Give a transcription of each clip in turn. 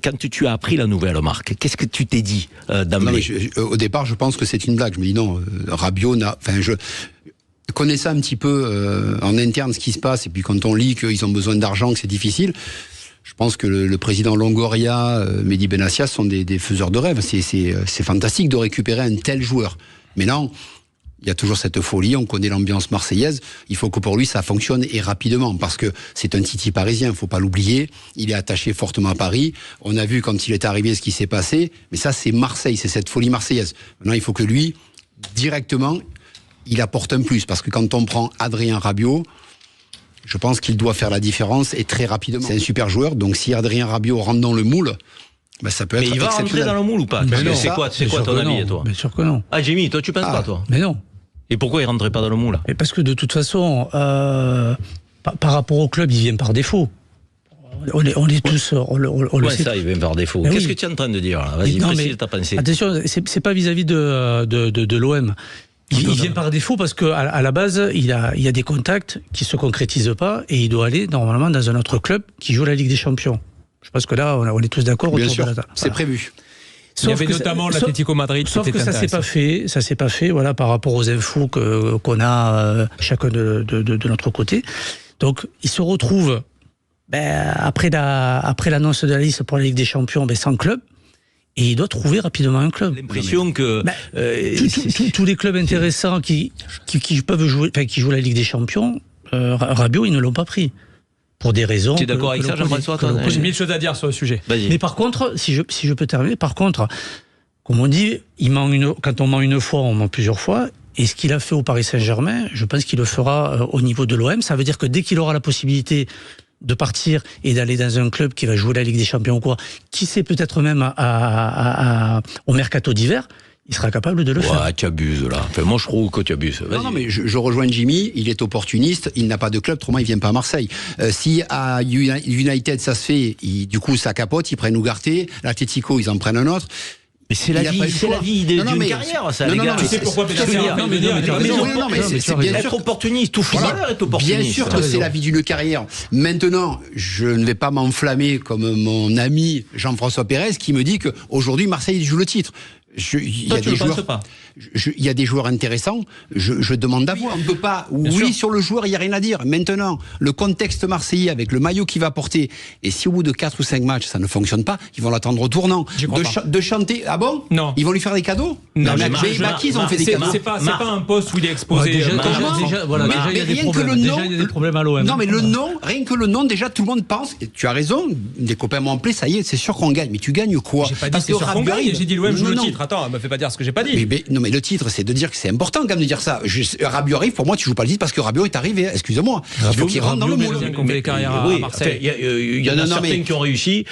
Quand tu as appris la nouvelle, Marc, qu'est-ce que tu t'es dit d'emblée? Au départ, je pense que c'est une blague. Je me dis non, Rabiot je connaissais un petit peu en interne ce qui se passe, et puis quand on lit qu'ils ont besoin d'argent, que c'est difficile, je pense que le président Longoria, Mehdi Benatia sont des faiseurs de rêves. C'est fantastique de récupérer un tel joueur. Mais non, il y a toujours cette folie, on connaît l'ambiance marseillaise, il faut que pour lui ça fonctionne et rapidement, parce que c'est un Titi parisien, faut pas l'oublier, il est attaché fortement à Paris, on a vu quand il est arrivé ce qui s'est passé, mais ça c'est Marseille, c'est cette folie marseillaise. Maintenant il faut que lui, directement, il apporte un plus, parce que quand on prend Adrien Rabiot, je pense qu'il doit faire la différence et très rapidement. C'est un super joueur, donc si Adrien Rabiot rentre dans le moule, ça peut être exceptionnel. Mais il va rentrer dans le moule ou pas? C'est quoi ton avis, toi? Bien sûr que non. Ah, Jimmy, toi tu penses pas, toi? Mais non. Et pourquoi il rentrait pas dans le moule? Mais parce que de toute façon, par rapport au club, il vient par défaut. On est tous, on le sait. Ça, il vient par défaut. Qu'est-ce que tu es en train de dire là? Vas-y, précise ta pensée. Attention, c'est pas vis-à-vis de l'OM. Il vient par défaut parce que à la base, il y a des contacts qui se concrétisent pas et il doit aller normalement dans un autre club qui joue la Ligue des Champions. Je pense que là, on est tous d'accord autour de la table. C'est prévu. Il y avait notamment l'Atlético Madrid. Sauf que ça s'est pas fait, voilà, par rapport aux infos qu'on a chacun de notre côté. Donc, il se retrouve après l'annonce de la liste pour la Ligue des Champions, sans club. Et il doit trouver rapidement un club. L'impression que tous les clubs intéressants qui peuvent jouer, qui jouent la Ligue des Champions, Rabiot, ils ne l'ont pas pris. Pour des raisons. Tu es d'accord avec ça, Jean-François? J'ai mille choses à dire sur le sujet. Mais par contre, si je peux terminer, comme on dit, quand on ment une fois, on ment plusieurs fois. Et ce qu'il a fait au Paris Saint-Germain, je pense qu'il le fera au niveau de l'OM. Ça veut dire que dès qu'il aura la possibilité de partir et d'aller dans un club qui va jouer la Ligue des Champions ou quoi, qui sait peut-être même au mercato d'hiver, il sera capable de le faire. Ouais, tu abuses là. Enfin, moi, je trouve que tu abuses. Non, mais je rejoins Jimmy. Il est opportuniste. Il n'a pas de club. Autrement, il vient pas à Marseille. Si à United ça se fait, du coup, ça capote. Ils prennent Ougarté. L'Atlético, ils en prennent un autre. Mais c'est la vie d'une carrière, ça, les gars. Tu sais pourquoi être opportuniste, tout footballeur est opportuniste. Bien sûr que c'est la vie d'une carrière. Maintenant, je ne vais pas m'enflammer comme mon ami Jean-François Pérez qui me dit qu'aujourd'hui, Marseille joue le titre. Il y a des joueurs intéressants, je demande d'avoir. On ne peut pas. Sur le joueur, il n'y a rien à dire. Maintenant, le contexte marseillais avec le maillot qu'il va porter, et si au bout de 4 ou 5 matchs ça ne fonctionne pas, ils vont l'attendre au tournant. De chanter. Ah bon? Non. Ils vont lui faire des cadeaux? Non, mais ils ont fait des cadeaux. C'est pas un poste où il est exposé. Déjà, il y a des problèmes. Déjà, il y a des problèmes à l'OM. Non, mais le nom, rien que le nom, déjà tout le monde pense. Et tu as raison, des copains m'ont appelé, ça y est, c'est sûr qu'on gagne. Mais tu gagnes quoi? J'ai pas dit c'est sûr qu'on gagne, j'ai dit l'OM joue le titre. Attends, me fais pas dire ce que j'ai pas dit. Mais le titre, c'est de dire que c'est important quand même de dire ça. Rabiot arrive, pour moi, tu joues pas le titre parce que Rabiot est arrivé. Excusez-moi. Il faut qu'il rentre dans le moule. Les carrières à Marseille. Il y en a certains qui ont réussi.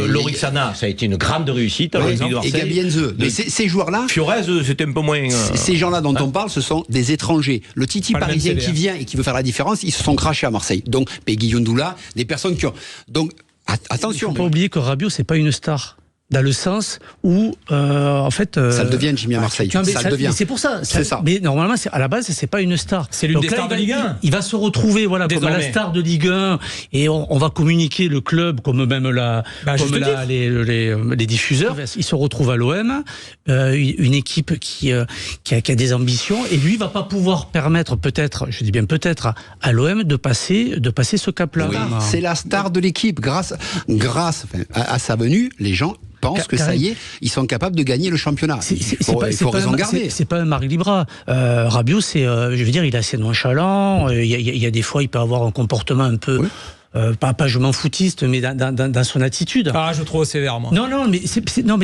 Lorixana, ça a été une grande réussite. Et Gabi Heinze. Mais ces joueurs-là. Fiorez, c'était un peu moins. Ces gens-là dont on parle, ce sont des étrangers. Le Titi parisien qui vient et qui veut faire la différence, ils se sont crachés à Marseille. Donc, Peggy Yondoula, des personnes qui ont. Donc, attention. Il ne faut pas oublier que Rabiot, c'est pas une star. Dans le sens où, en fait... ça le devient, Jimmy, à Marseille. ça le devient. Mais c'est pour ça. C'est ça. Mais normalement, à la base, c'est pas une star. C'est l'une des stars de Ligue 1. Il va se retrouver, comme la star de Ligue 1, et on va communiquer le club, comme même les diffuseurs. Il se retrouve à l'OM, une équipe qui a des ambitions, et lui, va pas pouvoir permettre, peut-être, je dis bien peut-être, à l'OM de passer ce cap-là. Oui, c'est la star de l'équipe. Grâce à sa venue, les gens pensent que ça y est, ils sont capables de gagner le championnat. Il faut raison garder. C'est pas un Marc Libra. Rabiot, je veux dire, il est assez nonchalant. Il y a des fois, il peut avoir un comportement un peu... Oui. Pas je m'en foutiste, mais dans son attitude. Ah, je trouve sévère, moi. Non, mais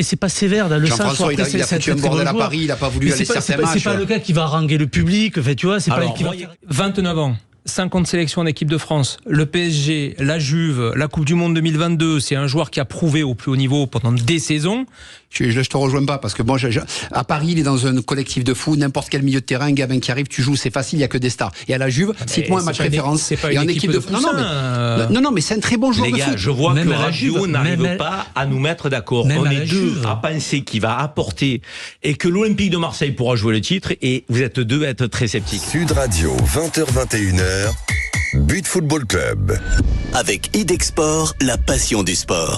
c'est pas sévère dans le sens. Jean-François, il a foutu un bordel à Paris, il a pas voulu aller certains matchs. C'est pas le gars qui va haranguer le public. Enfin, tu vois, c'est pas qui va. 29 ans. 50 sélections en équipe de France, le PSG, la Juve, la Coupe du Monde 2022, c'est un joueur qui a prouvé au plus haut niveau pendant des saisons. Je te rejoins pas parce que bon, à Paris, il est dans un collectif de fous, n'importe quel milieu de terrain, un gamin qui arrive, tu joues, c'est facile, il y a que des stars. Et à la Juve, cite-moi un match référence. C'est pas une équipe de France. Non, mais c'est un très bon joueur de foot. Les gars, je vois que Rabiot n'arrive pas à nous mettre d'accord. On est deux à penser qu'il va apporter et que l'Olympique de Marseille pourra jouer le titre et vous êtes deux à être très sceptiques. Sud Radio, 20h-21h, But Football Club. Avec Idexport, la passion du sport.